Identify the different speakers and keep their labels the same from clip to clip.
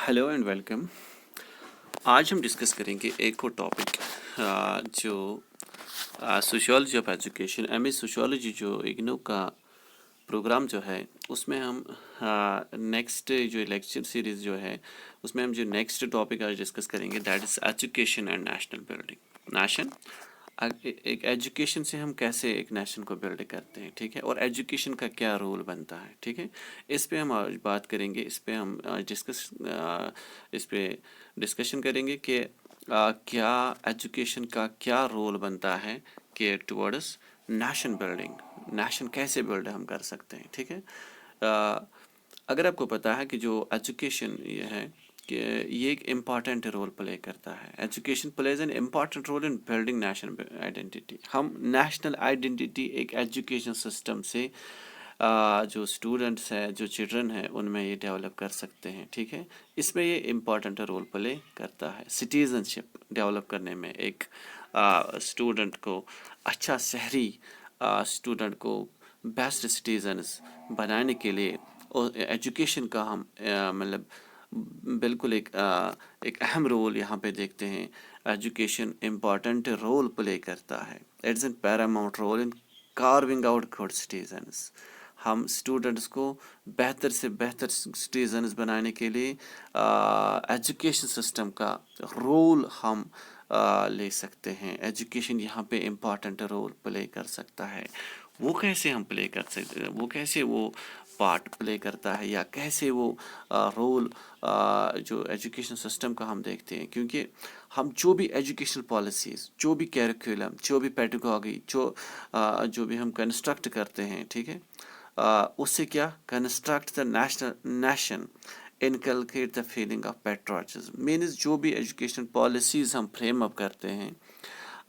Speaker 1: Hello and welcome. आज हम discuss करेंगे एक और टॉपिक जो sociology of education MA sociology जो इग्नू का प्रोग्राम जो है उसमें हम नेक्स्ट जो लेक्चर सीरीज़ जो है उसमें हम जो नेक्स्ट टॉपिक आज डिस्कस करेंगे that is education and national building. Nation एक एजुकेशन से हम कैसे एक नेशन को बिल्ड करते हैं, ठीक है, और एजुकेशन का क्या रोल बनता है, ठीक है। इस पे हम आज बात करेंगे, इस पे हम इस पे डिस्कशन करेंगे कि क्या एजुकेशन का क्या रोल बनता है कि टुवर्ड्स नेशन बिल्डिंग, नेशन कैसे बिल्ड हम कर सकते हैं, ठीक है। अगर आपको पता है कि जो एजुकेशन ये है कि ये एक इम्पॉर्टेंट रोल प्ले करता है, education plays an important role in building national identity. हम नेशनल आइडेंटिटी एक एजुकेशन सिस्टम से जो स्टूडेंट्स हैं, जो चिल्ड्रन हैं, उनमें ये डेवलप कर सकते हैं, ठीक है। इसमें ये इम्पॉर्टेंट रोल प्ले करता है सिटीज़नशिप डेवलप करने में। एक स्टूडेंट को अच्छा शहरी स्टूडेंट को बेस्ट सिटीजन्स बनाने के लिए और एजुकेशन का हम मतलब बिल्कुल एक अहम रोल यहाँ पे देखते हैं। एजुकेशन इम्पॉर्टेंट रोल प्ले करता है, it's an paramount role in carving out good citizens. हम स्टूडेंट्स को बेहतर से बेहतर सिटीजन्स बनाने के लिए एजुकेशन सिस्टम का रोल हम ले सकते हैं। एजुकेशन यहाँ पे इम्पॉर्टेंट रोल प्ले कर सकता है। वो कैसे हम प्ले कर सकते हैं, वो कैसे वो पार्ट प्ले करता है या कैसे वो रोल जो एजुकेशन सिस्टम का हम देखते हैं। क्योंकि हम जो भी एजुकेशनल पॉलिसीज़, जो भी कैरिकुलम, जो भी पेडागॉजी, जो भी हम कंस्ट्रक्ट करते हैं, ठीक है, उससे क्या construct the nation, inculcate the feeling of patriotism. Means जो भी एजुकेशन पॉलिसीज़ हम फ्रेम अप करते हैं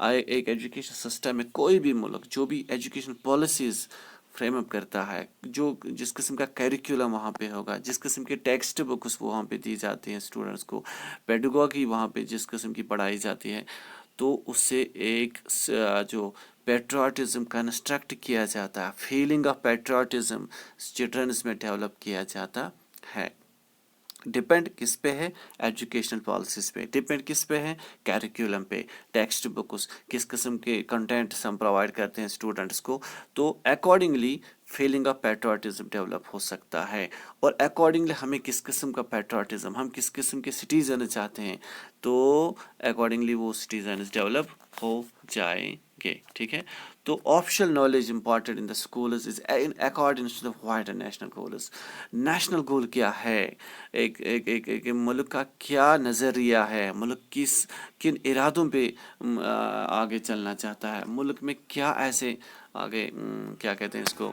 Speaker 1: एक एजुकेशन सिस्टम में, कोई भी मुल्क जो भी एजुकेशन पॉलिसीज़ फ्रेम अप करता है, जो जिस किस्म का करिकुलम वहाँ पे होगा, जिस किस्म के टेक्स्ट बुक्स वहाँ पे दी जाती हैं स्टूडेंट्स को, पेडागॉजी वहाँ पे जिस किस्म की पढ़ाई जाती है, तो उससे एक जो पेट्रियटिज्म कंस्ट्रक्ट किया जाता है, फीलिंग ऑफ पेट्रियटिज्म चिल्ड्रंस में डेवलप किया जाता है। डिपेंड किस पे है, एजुकेशनल पॉलिसीज़ पे डिपेंड किस पे है, कैरिकुलम पे, टेक्स्ट बुक्स किस किस्म के कंटेंट्स हम प्रोवाइड करते हैं स्टूडेंट्स को, तो accordingly feeling of patriotism develop हो सकता है। और अकॉर्डिंगली हमें किस किस्म का पैट्रियटिज्म, हम किस किस्म के सिटीजन चाहते हैं, तो अकॉर्डिंगली वो सिटीजन डेवलप हो जाएंगे, ठीक है। तो optional knowledge important in the schools is in according to the what national goals. National goal क्या है, एक मुल्क का क्या नज़रिया है, मुल्क किन इरादों पे आगे चलना चाहता है, मुल्क में क्या ऐसे आगे क्या कहते हैं इसको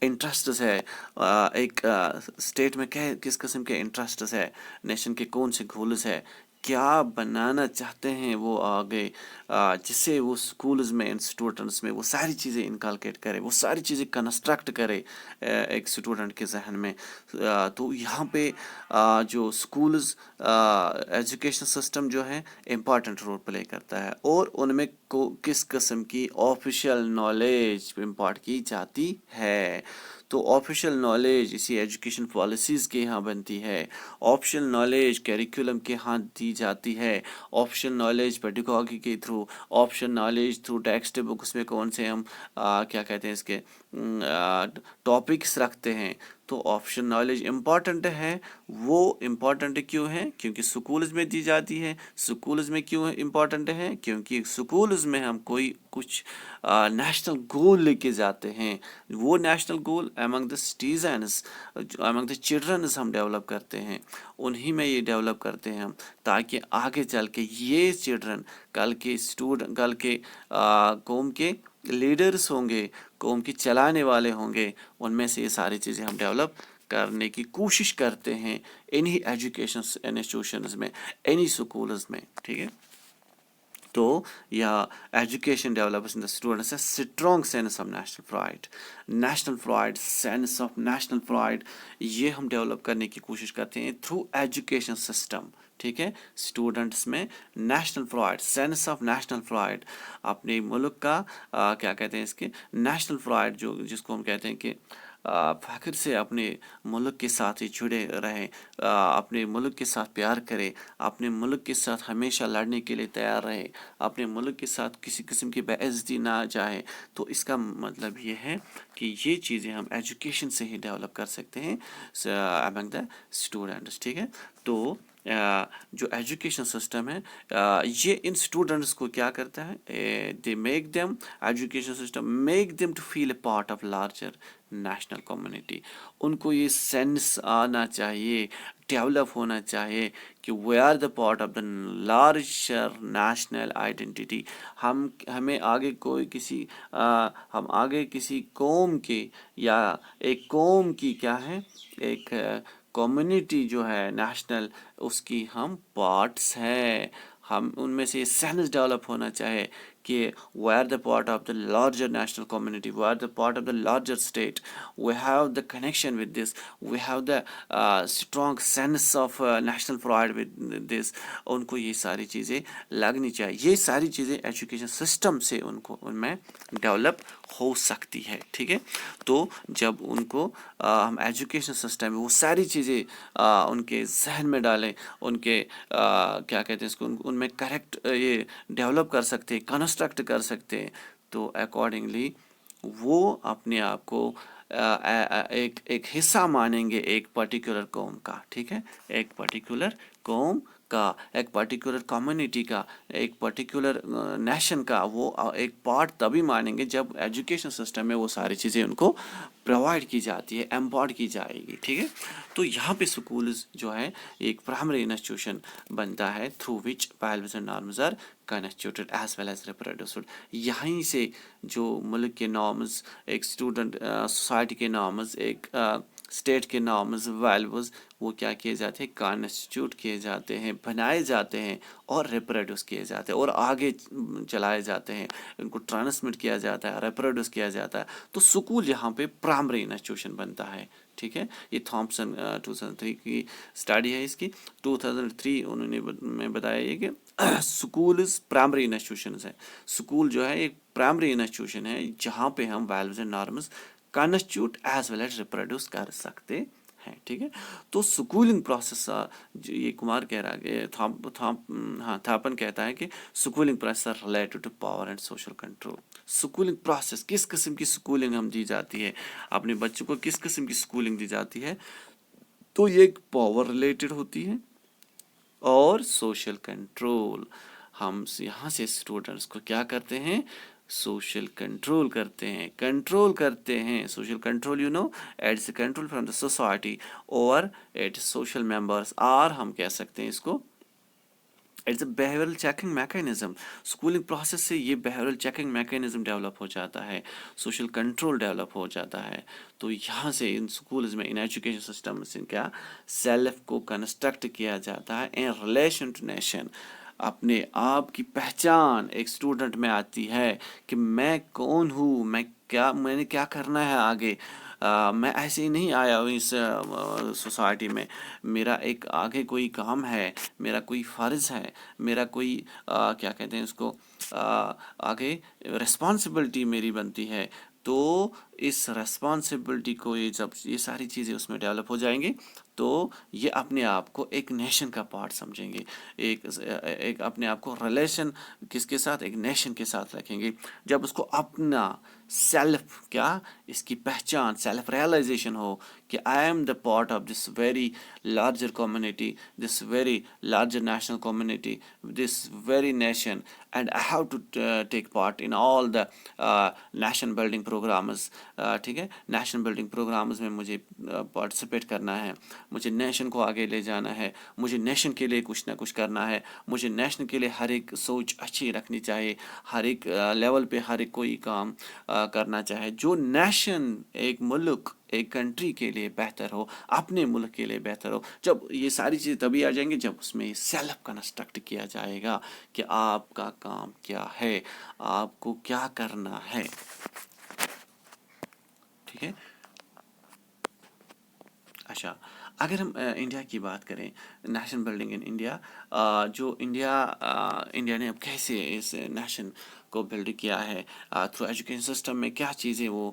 Speaker 1: इंटरेस्ट्स है, एक स्टेट में क्या किस किस्म के इंटरेस्ट्स है, नेशन के कौन से गोल्स है, क्या बनाना चाहते हैं वो आगे, जिससे वो स्कूल्स में स्टूडेंट्स में वो सारी चीज़ें इनकलकेट करे, वो सारी चीज़ें कंस्ट्रक्ट करे एक स्टूडेंट के जहन में। तो यहाँ पे जो स्कूल्स एजुकेशन सिस्टम जो है इम्पॉर्टेंट रोल प्ले करता है, और उनमें को किस किस्म की ऑफिशियल नॉलेज इम्पार्ट की जाती है। तो ऑफिशियल नॉलेज इसी एजुकेशन पॉलिसीज़ के यहाँ बनती है, ऑप्शनल नॉलेज करिकुलम के यहाँ दी जाती है, ऑप्शनल नॉलेज पेडागॉजी के through, optional knowledge through text books में कौन से हम क्या कहते हैं इसके टॉपिक्स रखते हैं। तो ऑप्शन नॉलेज इम्पॉर्टेंट है। वो इम्पॉर्टेंट क्यों है, क्योंकि स्कूल्स में दी जाती है। स्कूल्स में क्यों इम्पॉर्टेंट है, क्योंकि स्कूल्स में हम कोई कुछ नेशनल गोल लेके जाते हैं, वो national goal among the citizens, among the childrens हम डेवलप करते हैं, उन्हीं में ये डेवलप करते हैं हम, ताकि आगे चल के ये चिल्ड्रन कल के कौम के लीडर्स होंगे, कौम की चलाने वाले होंगे, उनमें से ये सारी चीज़ें हम डेवलप करने की कोशिश करते हैं इन्हीं एजुकेशन इंस्टीट्यूशंस में, इन्हीं स्कूल्स में, ठीक है। तो या education develops in the students a strong sense of national pride, national pride, sense of national pride, ये हम डेवलप करने की कोशिश करते हैं थ्रू एजुकेशन सिस्टम, ठीक है। स्टूडेंट्स में national pride, sense of national pride, अपने मुल्क का क्या कहते हैं इसके नेशनल प्राइड, जो जिसको हम कहते हैं कि فخر سے اپنے ملک کے ساتھ ہی جڑے رہیں، اپنے ملک کے ساتھ پیار کریں، اپنے ملک کے ساتھ ہمیشہ لڑنے کے لیے تیار رہیں، اپنے ملک کے ساتھ کسی قسم کی بے عزتی نہ چاہیں. تو اس کا مطلب یہ ہے کہ یہ چیزیں ہم ایجوکیشن سے ہی ڈیولپ کر سکتے ہیں امنگ دا اسٹوڈنٹس. ٹھیک ہے. تو جو ایجوکیشن سسٹم ہے یہ ان اسٹوڈنٹس کو کیا کرتا ہے، they make them, education system make them to feel a part of larger national community. ان کو یہ سینس آنا چاہیے، ڈیولپ ہونا چاہیے کہ we are the part of the larger national identity. ہمیں آگے کوئی کسی ہم آگے کسی قوم کے یا ایک قوم کی کیا ہے، ایک کمیونٹی جو ہے نیشنل، اس کی ہم پارٹس ہیں. ہم ان میں سے یہ سینس ڈیولپ ہونا چاہے کہ we are the part of the larger national community, we are the part of the larger state, we have the connection with this, we have the strong sense of national pride with this. ان کو یہ ساری چیزیں لگنی چاہیے. یہ ساری چیزیں education system سے ان میں ڈیولپ ہو سکتی ہے. ٹھیک ہے. تو جب ان کو ہم ایجوکیشن سسٹم میں وہ ساری چیزیں ان کے ذہن میں ڈالیں، ان کے کیا کہتے ہیں اس کو، ان میں کریکٹ یہ ڈیولپ کر سکتے ہیں، کنسٹرکٹ کر سکتے ہیں، تو اکارڈنگلی وہ اپنے آپ کو ایک حصہ مانیں گے ایک پرٹیکولر قوم کا. ٹھیک ہے. ایک پرٹیکولر قوم کا، ایک پرٹیکولر کمیونٹی کا، ایک پرٹیکولر نیشن کا وہ ایک پارٹ تبھی مانیں گے جب ایجوکیشن سسٹم میں وہ ساری چیزیں ان کو پرووائڈ کی جاتی ہے، امپارٹ کی جائے گی. ٹھیک ہے. تو یہاں پہ سکولز جو ہے ایک پرائمری انسٹیٹیوشن بنتا ہے through which values and norms are constituted as well as reproduced. یہیں سے جو ملک کے نارمز، ایک اسٹوڈنٹ سوسائٹی کے نارمز، ایک اسٹیٹ کے نارمز، ویلیوز، وہ کیا کیے جاتے ہیں، کانسٹیٹیوٹ کیے جاتے ہیں، بنائے جاتے ہیں اور ریپروڈیوس کیے جاتے ہیں اور آگے چلائے جاتے ہیں، ان کو ٹرانسمٹ کیا جاتا ہے، ریپروڈیوس کیا جاتا ہے. تو اسکول یہاں پہ پرائمری انسٹیٹیوشن بنتا ہے. ٹھیک ہے. یہ تھامپسن 2003 کی اسٹڈی ہے. اس کی 2003 انہوں نے میں بتایا یہ کہ اسکولز پرائمری انسٹیٹیوشنز ہیں. اسکول جو ہے ایک پرائمری انسٹیٹیوشن ہے جہاں پہ ہم values and norms constitute as well as reproduce کر سکتے ہیں. ٹھیک ہے. تو اسکولنگ پروسیس یہ کمار کہہ رہا ہے، تھاپن کہتا ہے کہ schooling process related to power and social control. Schooling process کس قسم کی اسکولنگ ہم دی جاتی ہے، اپنے بچوں کو کس قسم کی اسکولنگ دی جاتی ہے، تو یہ ایک پاور ریلیٹڈ ہوتی ہے اور سوشل کنٹرول. ہم یہاں سے اسٹوڈنٹس کو کیا کرتے ہیں، سوشل کنٹرول کرتے ہیں. Social control it's control from the society اور ایٹ سوشل ممبرس، اور ہم کہہ سکتے ہیں اس کو it's a behavioural checking mechanism. Schooling process سے یہ بیہیورل چیکنگ میکینزم ڈیولپ ہو جاتا ہے، سوشل کنٹرول ڈیولپ ہو جاتا ہے. تو یہاں سے ان اسکولز میں، ان ایجوکیشن سسٹم سے کیا سیلف کو کنسٹرکٹ کیا جاتا ہے ان ریلیشن ٹو نیشن. اپنے آپ کی پہچان ایک اسٹوڈنٹ میں آتی ہے کہ میں کون ہوں، میں نے کیا کرنا ہے آگے. میں ایسے ہی نہیں آیا ہوں اس سوسائٹی میں، میرا ایک آگے کوئی کام ہے، میرا کوئی فرض ہے، میرا کوئی کیا کہتے ہیں اس کو، آگے رسپانسبلٹی میری بنتی ہے. تو اس رسپانسبلٹی کو جب یہ ساری چیزیں اس میں ڈیولپ ہو جائیں گے تو یہ اپنے آپ کو ایک نیشن کا پارٹ سمجھیں گے، ایک اپنے آپ کو ریلیشن کس کے ساتھ، ایک نیشن کے ساتھ رکھیں گے. جب اس کو اپنا سیلف کیا، اس کی پہچان، سیلف ریئلائزیشن ہو کہ I am the part of this very larger community, this very larger national community, this very nation, and I have to take part in all the nation building programmes. ٹھیک ہے. Nation building programmes میں مجھے participate کرنا ہے، مجھے nation کو آگے لے جانا ہے، مجھے نیشن کے لیے کچھ نہ کچھ کرنا ہے، مجھے نیشن کے لیے ہر ایک سوچ اچھی رکھنی چاہیے، ہر ایک لیول پہ ہر ایک کوئی کام کرنا چاہے جو نیشن، ایک ملک، ایک کنٹری کے لیے بہتر ہو، اپنے ملک کے لیے بہتر ہو. جب یہ ساری چیزیں تبھی آ جائیں گی جب اس میں سیلف کنسٹرکٹ کیا جائے گا کہ آپ کا کام کیا ہے، آپ کو کیا کرنا ہے. ٹھیک ہے. اچھا، اگر ہم انڈیا کی بات کریں، نیشن بلڈنگ ان انڈیا، جو انڈیا نے اب کیسے اس نیشن کو بلڈ کیا ہے تھرو ایجوکیشن سسٹم میں، کیا چیزیں وہ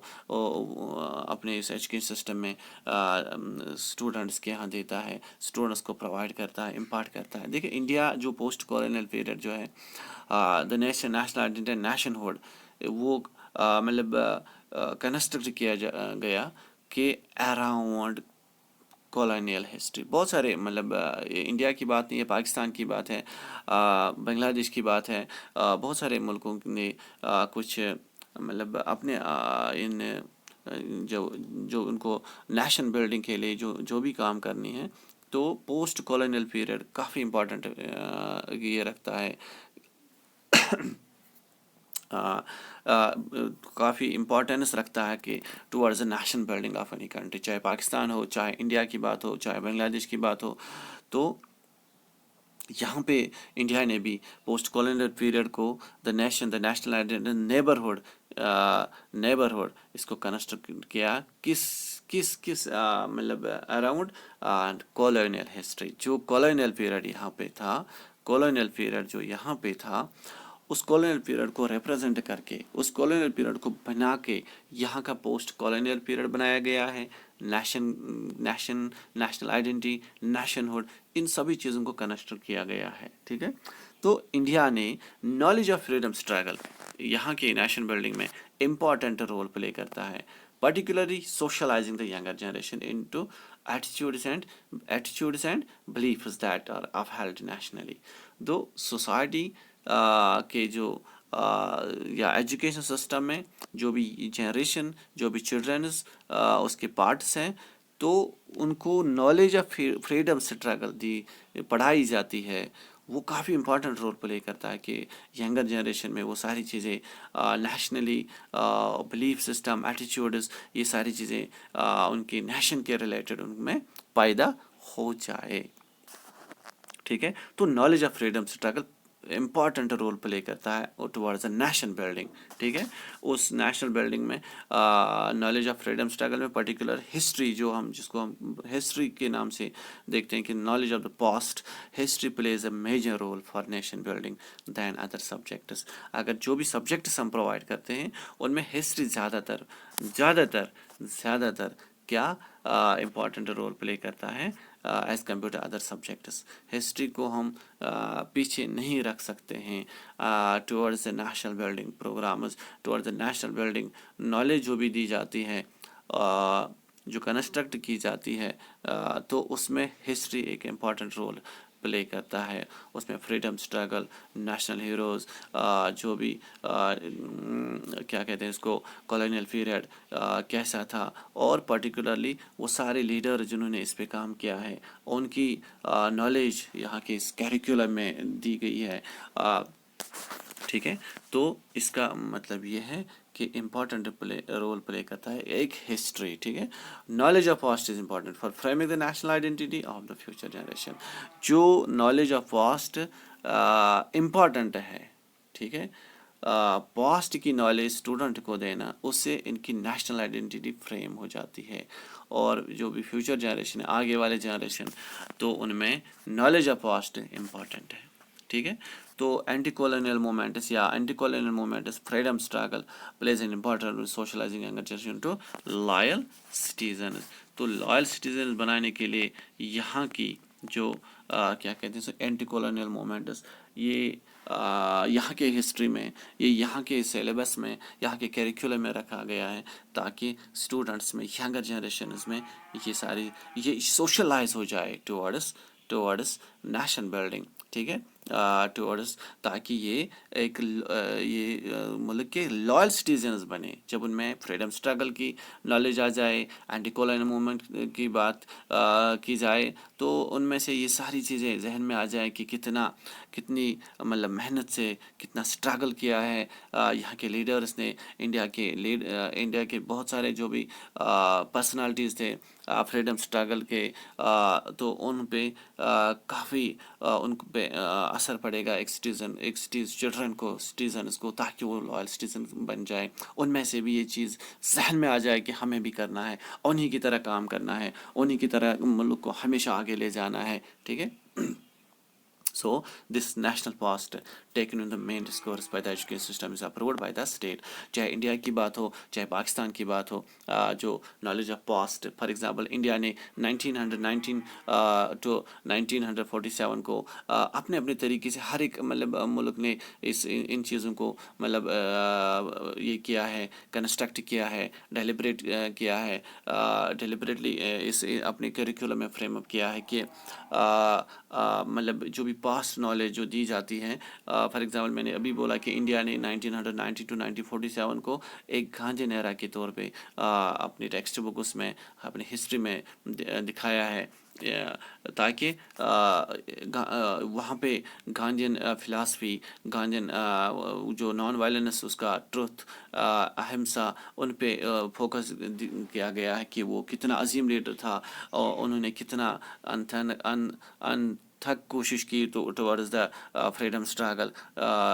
Speaker 1: اپنے اس ایجوکیشن سسٹم میں اسٹوڈنٹس کے یہاں دیتا ہے، اسٹوڈنٹس کو پرووائڈ کرتا ہے، امپارٹ کرتا ہے. دیکھیں انڈیا جو پوسٹ کالونیل پیریڈ جو ہے، دا نیشنل آئیڈینٹی نیشن ہوڈ، وہ مطلب کنسٹرکٹ کیا گیا کہ اراؤنڈ کالونیل ہسٹری. بہت سارے مطلب انڈیا کی بات نہیں ہے، پاکستان کی بات ہے، بنگلہ دیش کی بات ہے، بہت سارے ملکوں نے کچھ مطلب اپنے ان جو ان کو نیشن بلڈنگ کے لیے جو بھی کام کرنی ہے، تو پوسٹ کالونیل پیریڈ کافی امپورٹنٹ یہ رکھتا ہے، کافی امپورٹینس رکھتا ہے کہ towards a nation building of any country, چاہے پاکستان ہو، چاہے انڈیا کی بات ہو، چاہے بنگلہ دیش کی بات ہو. تو یہاں پہ انڈیا نے بھی پوسٹ کالونیل پیریڈ کو دا نیشنل آئیڈینٹی نیبرہڈ اس کو کنسٹرکٹ کیا کس مطلب اراؤنڈ کالونیل ہسٹری. جو کالونیل پیریڈ یہاں پہ تھا، کالونیل پیریڈ جو یہاں پہ تھا، اس کالونیل پیریڈ کو ریپرزینٹ کر کے، اس کالونیل پیریڈ کو بنا کے یہاں کا پوسٹ کالونیل پیریڈ بنایا گیا ہے. نیشنل آئیڈینٹی، نیشن ہوڈ، ان سبھی چیزوں کو کنسٹرکٹ کیا گیا ہے. ٹھیک ہے، تو انڈیا نے نالج آف فریڈم اسٹرگل یہاں کے نیشن بلڈنگ میں امپورٹنٹ رول پلے کرتا ہے، particularly socializing the younger generation into attitudes and beliefs that are upheld nationally. دو سوسائٹی کے جو یا ایجوکیشن سسٹم میں جو بھی جنریشن، جو بھی چلڈرنز اس کے پارٹس ہیں، تو ان کو نالج آف فریڈم اسٹرگل پڑھائی جاتی ہے. وہ کافی امپورٹنٹ رول پلے کرتا ہے کہ ینگر جنریشن میں وہ ساری چیزیں نیشنلی بلیف سسٹم، ایٹیچیوڈز، یہ ساری چیزیں ان کی نیشن کے ریلیٹڈ ان میں پیدا ہو جائے. ٹھیک ہے، تو knowledge of freedom struggle important role play کرتا ہے ٹورڈز اے نیشن بلڈنگ. ٹھیک ہے، اس نیشنل بلڈنگ میں نالج آف فریڈم اسٹرگل میں پرٹیکولر ہسٹری، جس کو ہم ہسٹری کے نام سے دیکھتے ہیں کہ knowledge of the past, history plays a major role for nation building than other subjects. اگر جو بھی سبجیکٹس ہم پرووائڈ کرتے ہیں ان میں ہسٹری زیادہ تر کیا امپورٹنٹ رول پلے کرتا ہے as compare to other subjects. History کو ہم پیچھے نہیں رکھ سکتے ہیں towards a national building programs, towards a national building knowledge جو بھی دی جاتی ہے، جو کنسٹرکٹ کی جاتی ہے، تو اس میں ہسٹری ایک امپورٹنٹ رول پلے کرتا ہے. اس میں فریڈم اسٹرگل، نیشنل ہیروز، جو بھی کیا کہتے ہیں اس کو، کالونیل پیریڈ کیسا تھا، اور پرٹیکولرلی وہ سارے لیڈر جنہوں نے اس پہ کام کیا ہے ان کی نالج یہاں کے اس کیریکولم میں دی گئی ہے. ٹھیک ہے، تو اس کا مطلب یہ ہے کہ امپورٹنٹ رول پلے کرتا ہے ایک ہسٹری. ٹھیک ہے، knowledge of past is important for framing the national identity of the future generation. جو نالج آف پاسٹ امپورٹنٹ ہے، ٹھیک ہے، پاسٹ کی نالج اسٹوڈنٹ کو دینا، اس سے ان کی نیشنل آئیڈینٹی فریم ہو جاتی ہے. اور جو بھی فیوچر جنریشن ہے، آگے والے جنریشن، تو ان میں نالج آف پاسٹ امپورٹنٹ ہے. ٹھیک ہے، تو anti colonial movements freedom struggle plays an important role socializing younger generation to loyal citizens. تو لائل سٹیزنز بنانے کے لیے یہاں کی جو کیا کہتے ہیں اینٹی کالونیل موومنٹس، یہ یہاں کے ہسٹری میں، یہ یہاں کے سیلیبس میں، یہاں کے کیریکولم میں رکھا گیا ہے تاکہ اسٹوڈنٹس میں، ینگر جنریشنز میں یہ سوشلائز ہو جائے ٹورڈس نیشن بلڈنگ. ٹھیک ہے، ٹورڈس، تاکہ یہ ملک کے لائل سٹیزنز بنے. جب ان میں فریڈم اسٹرگل کی نالج آ جائے، اینٹی کالونیل موومنٹ کی بات کی جائے، تو ان میں سے یہ ساری چیزیں ذہن میں آ جائیں کہ کتنی مطلب محنت سے کتنا اسٹرگل کیا ہے یہاں کے لیڈرز نے. انڈیا کے بہت سارے جو بھی پرسنالٹیز تھے، फ्रीडम स्ट्रगल के तो उन पे काफ़ी उन पे असर पड़ेगा एक चिल्ड्रन को, सिटीजन्स को, ताकि वो लॉयल सिटीजन बन जाए। उनमें से भी ये चीज़ जहन में आ जाए कि हमें भी करना है, उन्हीं की तरह काम करना है, उन्हीं की तरह मुल्क को हमेशा आगे ले जाना है, ठीक है। So this national past taken in the main discourse by the education system is approved by the state. चाहे इंडिया की बात हो, चाहे पाकिस्तान की बात हो, जो knowledge of past, for example India ने 1919 टू 1947 को अपने अपने तरीके से हर एक मतलब मुल्क ने इन चीज़ों को मतलब ये किया है, कंस्ट्रक्ट किया है, डेलिब्रेट किया है, डेलिब्रेटली इस अपने करिकुलम में फ्रेम अप किया है कि मतलब जो भी पास्ट नॉलेज जो दी जाती है, फॉर एग्जांपल मैंने अभी बोला कि इंडिया ने 1990 टू 1947 को एक गांधी एरा के तौर पे अपनी टेक्स्ट बुक उसमें अपनी हिस्ट्री में दिखाया है, ताकि वहाँ पे गांधीन फिलासफी, गांधीन जो नॉन वायलेंस, उसका ट्रुथ, अहिंसा, उन पे फोकस किया गया है कि वो कितना अजीम लीडर था और उन्होंने कितना थक कोशिश की टुवर्ड्स द फ्रीडम स्ट्रगल।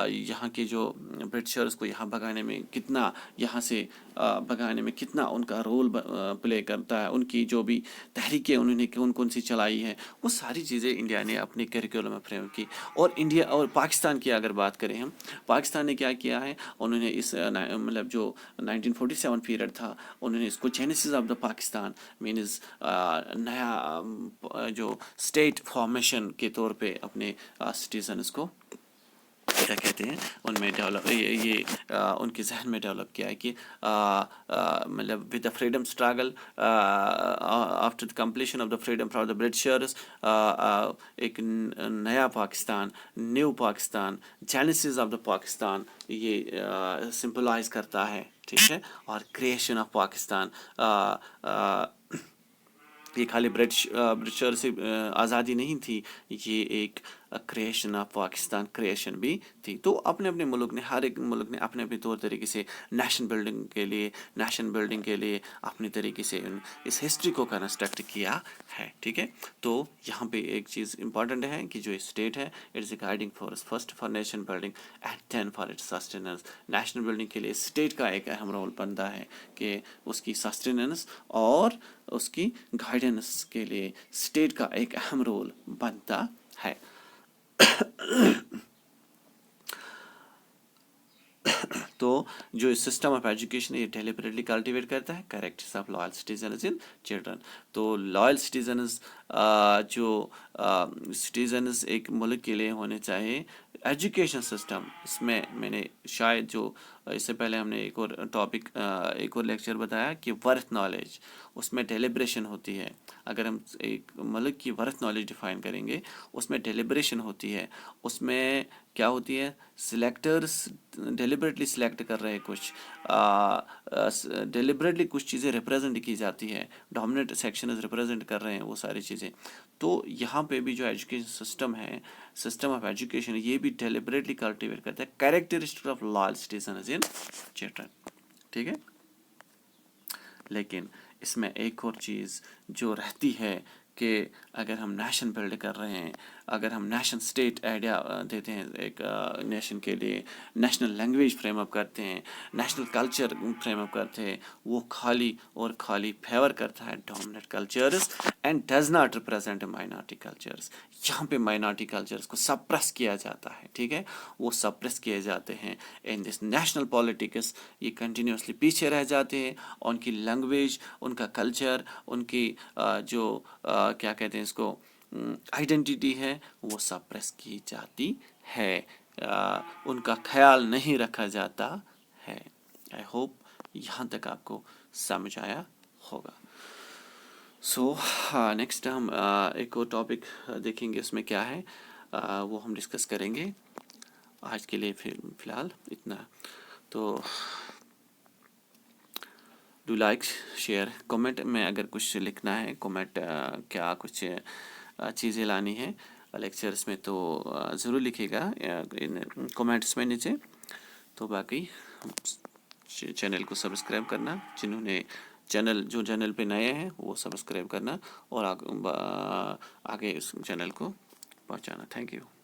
Speaker 1: यहाँ के जो ब्रिटिशर्स को यहाँ भगाने में कितना, यहाँ से भगाने में कितना उनका रोल प्ले करता है, उनकी जो भी तहरीकें उन्होंने कौन कौन सी चलाई हैं, वो सारी चीज़ें इंडिया ने अपने करिकुलम में फ्रेम की। और इंडिया और पाकिस्तान की अगर बात करें हम, पाकिस्तान ने क्या किया है, उन्होंने इस मतलब जो 1947 पीरियड था, उन्होंने इसको genesis of the Pakistan means नया जो स्टेट फॉर्मेशन के तौर पे अपने सिटीजन्स को क्या कहते हैं उनमें डेवलप ये उनके जहन में डेवलप किया है कि मतलब with the freedom struggle after the completion of the freedom from the Britishers, एक नया Pakistan, new Pakistan, genesis of the Pakistan ये सिंपलाइज करता है, ठीक है। और क्रिएशन ऑफ पाकिस्तान, ये खाली ब्रिटिशर से आज़ादी नहीं थी, ये एक क्रिएशन ऑफ पाकिस्तान क्रिएशन भी थी। तो अपने अपने मुल्क ने, हर एक मुल्क ने अपने अपने तौर तरीके से नेशन बिल्डिंग के लिए अपनी तरीके से इस हिस्ट्री को कंस्ट्रक्ट किया है, ठीक है। तो यहाँ पे एक चीज़ इंपॉर्टेंट है कि जो स्टेट है, it is a guiding force first for nation building and then for its sustenance. National building के लिए स्टेट का एक अहम रोल बनता है कि उसकी सस्टेनेंस और उसकी गाइडेंस के लिए स्टेट का एक अहम रोल बनता है। तो जो सिस्टम ऑफ एजुकेशन ये डेलिबरेटली कल्टिवेट करता है characters of loyal citizens in children. तो लॉयल सिटीजन्स जो सिटीजन्स एक मुल्क के लिए होने चाहिए, एजुकेशन सिस्टम, इसमें मैंने शायद जो इससे पहले हमने एक और टॉपिक एक और लेक्चर बताया कि वर्थ नॉलेज, उसमें डेलिब्रेशन होती है। अगर हम एक मुल्क की वर्थ नॉलेज डिफाइन करेंगे, उसमें डेलिब्रेशन होती है, उसमें क्या होती है, सिलेक्टर्स डेलिबरेटली सिलेक्ट कर रहे हैं कुछ, डेलिबरेटली कुछ चीज़ें रिप्रेजेंट की जाती है, डोमिनेंट सेक्शन रिप्रेजेंट कर रहे हैं वो सारी चीज़ें। तो यहाँ पे भी जो एजुकेशन सिस्टम है, सिस्टम ऑफ एजुकेशन, ये भी डेलिबरेटली कल्टिवेट करता है characteristic of loyal citizen in children, ठीक है। लेकिन इसमें एक और चीज़ जो रहती है कि अगर हम नेशन बिल्ड कर रहे हैं, अगर हम नेशन स्टेट आइडिया देते हैं एक नेशन के लिए, नेशनल लैंग्वेज फ्रेम अप करते हैं, नेशनल कल्चर फ्रेम अप करते हैं, वो खाली और खाली फेवर करता है dominant cultures and does not represent minority cultures. यहाँ पे माइनॉरिटी कल्चर्स को सप्रेस किया जाता है, ठीक है, वो सप्रेस किए जाते हैं इन दिस नेशनल पॉलिटिक्स। ये कंटिन्यूसली पीछे रह जाते हैं, उनकी लैंग्वेज, उनका कल्चर, उनकी जो क्या कहते हैं इसको आइडेंटिटी है, वो सप्रेस की जाती है, उनका ख्याल नहीं रखा जाता है। आई होप यहाँ तक आपको समझ आया होगा। सो नेक्स्ट हम एक और टॉपिक देखेंगे, उसमें क्या है वो हम डिस्कस करेंगे। आज के लिए फ़िलहाल इतना। तो डू लाइक, शेयर, कमेंट में अगर कुछ लिखना है, कमेंट क्या कुछ चीज़ें लानी है लेक्चर्स में, तो ज़रूर लिखिएगा इन कमेंट्स में नीचे। तो बाकी चैनल को सब्सक्राइब करना, जिन्होंने جو چینل پہ نئے ہیں وہ سبسکرائب کرنا اور آگے اس چینل کو پہنچانا. Thank you.